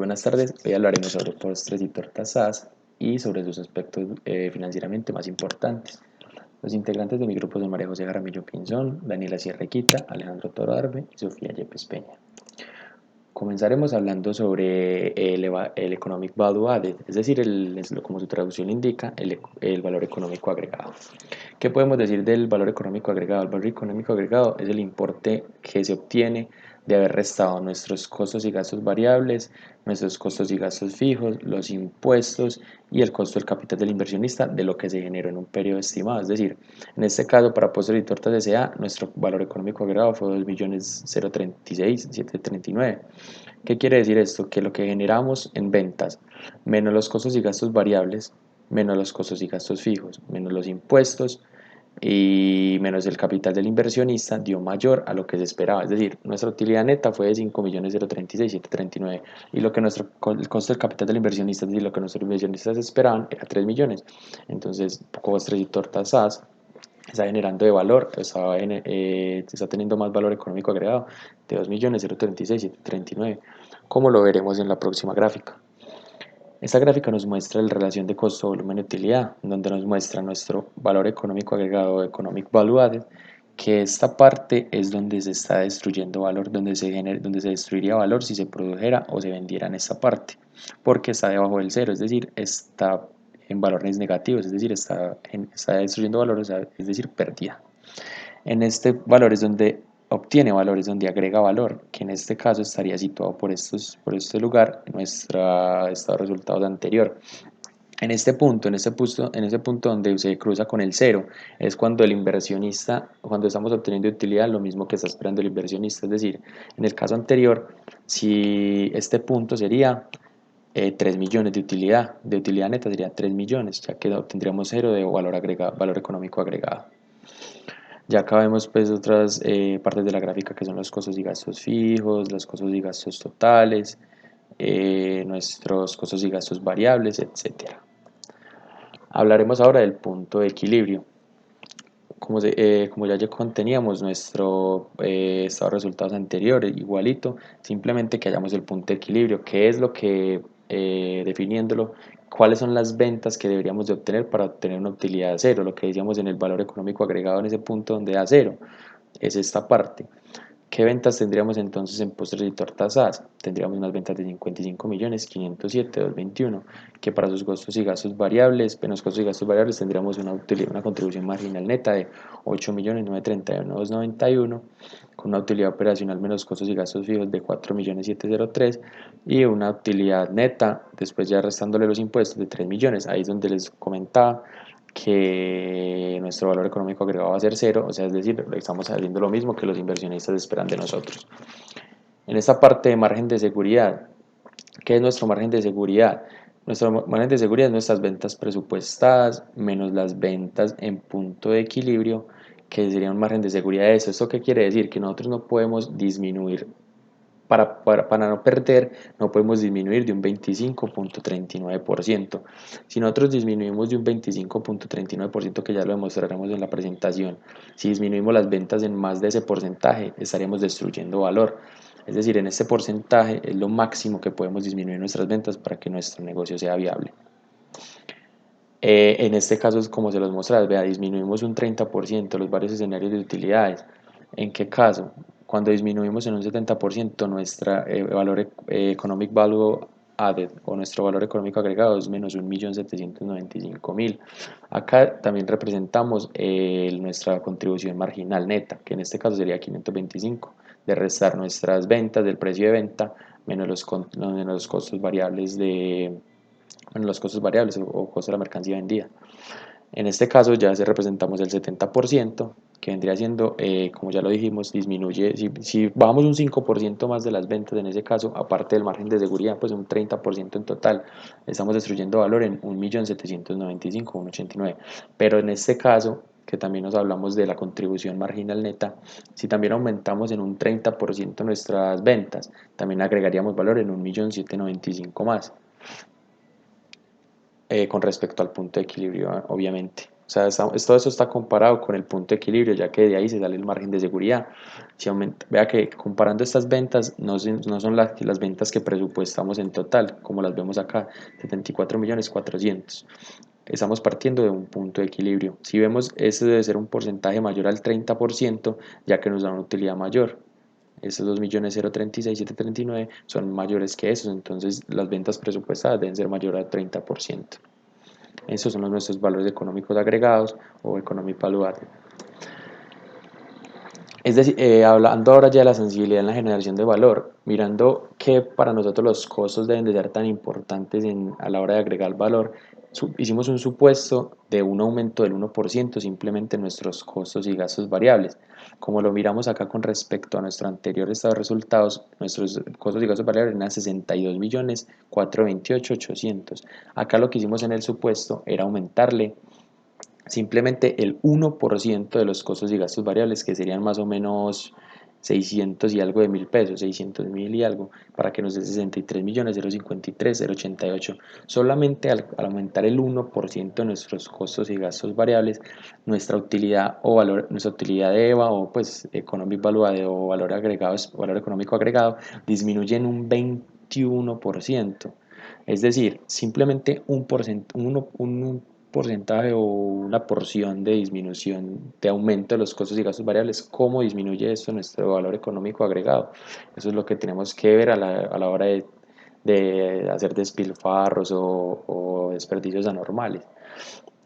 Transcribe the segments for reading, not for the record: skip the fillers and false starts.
buenas tardes. Hoy hablaremos sobre postres y tortas SAS y sobre sus aspectos financieramente más importantes. Los integrantes de mi grupo son María José Jaramillo Pinzón, Daniela Sierrequita, Alejandro Toro Arbe y Sofía Yepes Peña. Comenzaremos hablando sobre el Economic Value Added, es decir, como su traducción indica, el valor económico agregado. ¿Qué podemos decir del valor económico agregado? El valor económico agregado es el importe que se obtiene de haber restado nuestros costos y gastos variables, nuestros costos y gastos fijos, los impuestos y el costo del capital del inversionista de lo que se generó en un periodo estimado. Es decir, en este caso para Postres y Tortas S.A. nuestro valor económico agregado fue 2.036.739. ¿Qué quiere decir esto? Que lo que generamos en ventas menos los costos y gastos variables, menos los costos y gastos fijos, menos los impuestos y menos el capital del inversionista dio mayor a lo que se esperaba. Es decir, nuestra utilidad neta fue de 5.036.739 y lo que el costo del capital del inversionista, es decir, lo que nuestros inversionistas esperaban era 3 millones. Entonces, Postres y Tortas SAS está generando de valor, está teniendo más valor económico agregado de 2.036.739, como lo veremos en la próxima gráfica. Esta gráfica nos muestra la relación de costo, volumen y utilidad, donde nos muestra nuestro valor económico agregado, Economic Value Added, que esta parte es donde se está destruyendo valor, donde se destruiría valor si se produjera o se vendiera en esta parte, porque está debajo del cero, es decir, está en valores negativos, es decir, está destruyendo valor, es decir, pérdida. En este valor es donde obtiene valores, donde agrega valor, que en este caso estaría situado por este lugar en nuestro estado de resultados anterior. En ese punto donde se cruza con el cero, es cuando el inversionista, cuando estamos obteniendo utilidad, lo mismo que está esperando el inversionista. Es decir, en el caso anterior, si este punto sería 3 millones de utilidad neta sería 3 millones, ya que obtendríamos cero de valor económico agregado. Ya acá vemos pues otras partes de la gráfica que son los costos y gastos fijos, los costos y gastos totales, nuestros costos y gastos variables, etc. Hablaremos ahora del punto de equilibrio. Como ya conteníamos nuestro estado de resultados anteriores, igualito, simplemente que hayamos el punto de equilibrio, que es lo que, definiéndolo, cuáles son las ventas que deberíamos de obtener para obtener una utilidad de cero, lo que decíamos en el valor económico agregado en ese punto donde da cero, es esta parte. ¿Qué ventas tendríamos entonces en Postres y Tortas SAS? Tendríamos unas ventas de 55.507.221, que para sus costos y gastos variables, menos costos y gastos variables, tendríamos una contribución marginal neta de 8.931.291, con una utilidad operacional menos costos y gastos fijos de 4.703 y una utilidad neta, después ya restándole los impuestos, de 3 millones. Ahí es donde les comentaba que nuestro valor económico agregado va a ser cero, o sea, es decir, estamos haciendo lo mismo que los inversionistas esperan de nosotros. En esta parte de margen de seguridad, ¿qué es nuestro margen de seguridad? Nuestro margen de seguridad es nuestras ventas presupuestadas menos las ventas en punto de equilibrio, que sería un margen de seguridad de eso. ¿Esto qué quiere decir? Que nosotros no podemos disminuir para no perder, no podemos disminuir de un 25.39%. Si nosotros disminuimos de un 25.39%, que ya lo demostraremos en la presentación, si disminuimos las ventas en más de ese porcentaje, estaríamos destruyendo valor. Es decir, en este porcentaje es lo máximo que podemos disminuir nuestras ventas para que nuestro negocio sea viable. En este caso es como se los mostrará, vea, disminuimos un 30% los varios escenarios de utilidades. ¿En qué caso? Cuando disminuimos en un 70% nuestro valor economic value added o nuestro valor económico agregado es menos 1.795.000. Acá también representamos nuestra contribución marginal neta, que en este caso sería 525, de restar nuestras ventas del precio de venta menos los costos variables o costos de la mercancía vendida. En este caso ya se representamos el 70%, que vendría siendo, como ya lo dijimos, disminuye, si bajamos un 5% más de las ventas en ese caso, aparte del margen de seguridad, pues un 30% en total, estamos destruyendo valor en 1.795.189. Pero en este caso, que también nos hablamos de la contribución marginal neta, si también aumentamos en un 30% nuestras ventas, también agregaríamos valor en 1.795.000 más. Con respecto al punto de equilibrio, obviamente. O sea, todo eso está comparado con el punto de equilibrio, ya que de ahí se sale el margen de seguridad. Si aumenta, vea que comparando estas ventas, no son las ventas que presupuestamos en total, como las vemos acá, 74.400.000. Estamos partiendo de un punto de equilibrio. Si vemos, ese debe ser un porcentaje mayor al 30%, ya que nos da una utilidad mayor. Esos 2.036.739 son mayores que esos, entonces las ventas presupuestadas deben ser mayores al 30%. Esos son nuestros valores económicos agregados o economic value added. Es decir, hablando ahora ya de la sensibilidad en la generación de valor, mirando que para nosotros los costos deben de ser tan importantes a la hora de agregar valor, hicimos un supuesto de un aumento del 1% simplemente en nuestros costos y gastos variables. Como lo miramos acá con respecto a nuestro anterior estado de resultados, nuestros costos y gastos variables eran 62.428.800. Acá lo que hicimos en el supuesto era aumentarle simplemente el 1% de los costos y gastos variables, que serían más o menos 600 y algo de mil pesos, 600.000 y algo, para que nos dé 63.053.088. Solamente al aumentar el 1% de nuestros costos y gastos variables, nuestra utilidad o valor, nuestra utilidad de EVA o pues economic value o valor agregado, valor económico agregado, disminuye en un 21%. Es decir, simplemente un porcentaje o una porción de disminución, de aumento de los costos y gastos variables, ¿cómo disminuye esto nuestro valor económico agregado? Eso es lo que tenemos que ver a la hora de hacer despilfarros o desperdicios anormales.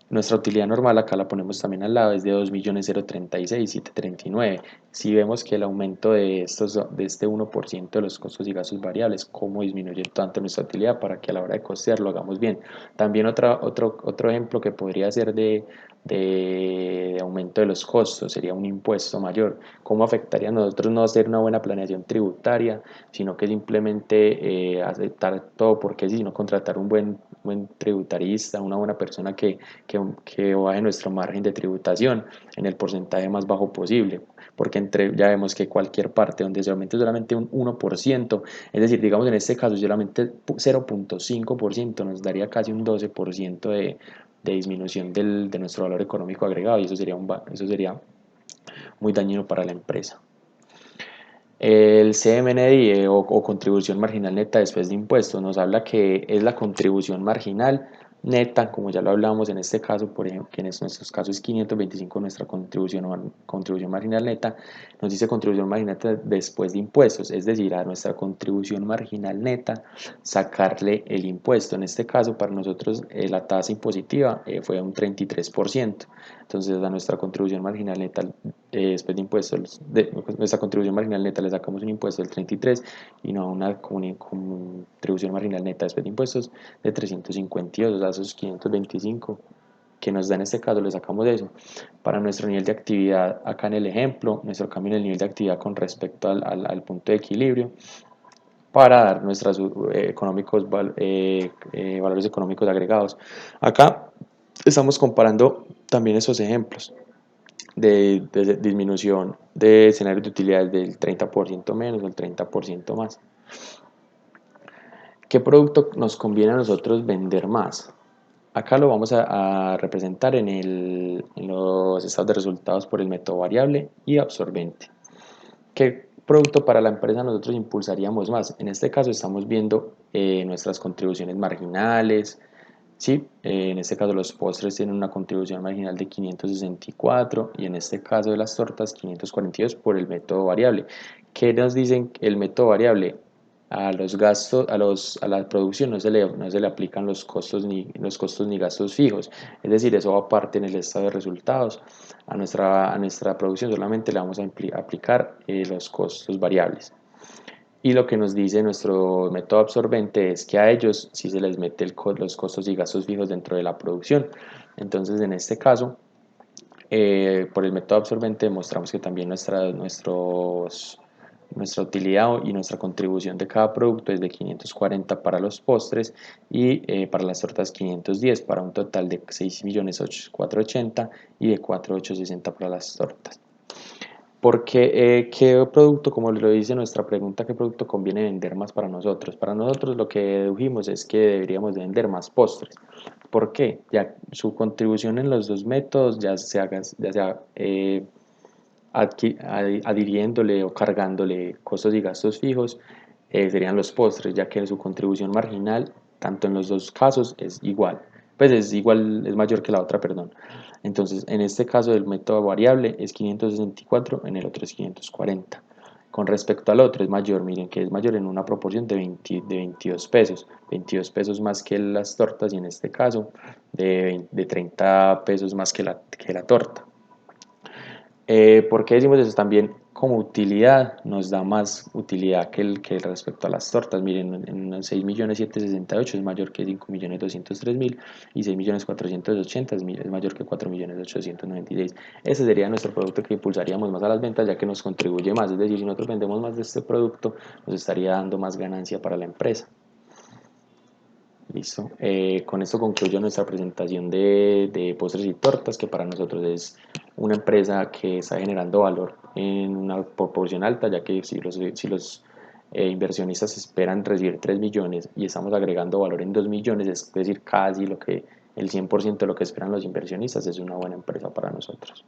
Nuestra utilidad normal, acá la ponemos también al lado, es de 2.036.739. Si vemos que el aumento de este 1% de los costos y gastos variables, cómo disminuye tanto nuestra utilidad para que a la hora de costear lo hagamos bien. También otro ejemplo que podría ser de aumento de los costos sería un impuesto mayor. ¿Cómo afectaría a nosotros no hacer una buena planeación tributaria, sino que simplemente aceptar todo porque sí, sino contratar un buen tributarista, una buena persona que baje nuestro margen de tributación en el porcentaje más bajo posible? Porque ya vemos que cualquier parte donde se aumente solamente un 1%, es decir, digamos en este caso solamente 0.5%, nos daría casi un 12% de disminución de nuestro valor económico agregado, y eso sería muy dañino para la empresa. El CMNI o contribución marginal neta después de impuestos nos habla que es la contribución marginal neta, como ya lo hablamos en este caso, por ejemplo, que en nuestros casos es 525 nuestra contribución marginal neta, nos dice contribución marginal neta después de impuestos, es decir, a nuestra contribución marginal neta sacarle el impuesto. En este caso, para nosotros la tasa impositiva fue un 33%, entonces a nuestra contribución marginal neta después de impuestos, nuestra contribución marginal neta le sacamos un impuesto del 33 y no una contribución marginal neta después de impuestos de 352, o sea, esos 525 que nos da en este caso le sacamos de eso. Para nuestro nivel de actividad, acá en el ejemplo, nuestro cambio en el nivel de actividad con respecto al punto de equilibrio, para dar nuestros valores económicos agregados. Acá estamos comparando también esos ejemplos de disminución de escenarios de utilidades del 30% menos o el 30% más. ¿Qué producto nos conviene a nosotros vender más? Acá lo vamos a representar en los estados de resultados por el método variable y absorbente. ¿Qué producto para la empresa nosotros impulsaríamos más? En este caso estamos viendo nuestras contribuciones marginales. Sí, en este caso los postres tienen una contribución marginal de 564 y en este caso de las tortas 542 por el método variable. ¿Qué nos dicen el método variable? A los gastos, a la producción no se le aplican los costos ni gastos fijos, es decir, eso va aparte en el estado de resultados. A nuestra producción solamente le vamos a aplicar los costos variables. Y lo que nos dice nuestro método absorbente es que a ellos sí se les mete los costos y gastos fijos dentro de la producción. Entonces, en este caso, por el método absorbente demostramos que también nuestra utilidad y nuestra contribución de cada producto es de 540 para los postres y para las tortas 510, para un total de 6.480.000 y de 4.860 para las tortas. Porque, ¿qué producto, como lo dice nuestra pregunta, qué producto conviene vender más para nosotros? Para nosotros lo que dedujimos es que deberíamos de vender más postres. ¿Por qué? Ya su contribución en los dos métodos, ya sea adhiriéndole o cargándole costos y gastos fijos, serían los postres, ya que su contribución marginal, tanto en los dos casos, es igual. Pues es igual, es mayor que la otra, perdón. Entonces, en este caso el método variable es 564, en el otro es 540. Con respecto al otro es mayor, miren que es mayor en una proporción de 22 pesos, 22 pesos más que las tortas y en este caso de 30 pesos más que la torta. ¿Por qué decimos eso? También como utilidad nos da más utilidad que respecto a las tortas. Miren, en 6.768.000 es mayor que 5.203.000 y 6.480.000 es mayor que 4.896.000. Ese sería nuestro producto que impulsaríamos más a las ventas, ya que nos contribuye más. Es decir, si nosotros vendemos más de este producto, nos estaría dando más ganancia para la empresa. Listo. Con esto concluyo nuestra presentación de postres y tortas, que para nosotros es una empresa que está generando valor en una proporción alta, ya que si los inversionistas esperan recibir 3 millones y estamos agregando valor en 2 millones, es decir, casi el 100% de lo que esperan los inversionistas, es una buena empresa para nosotros.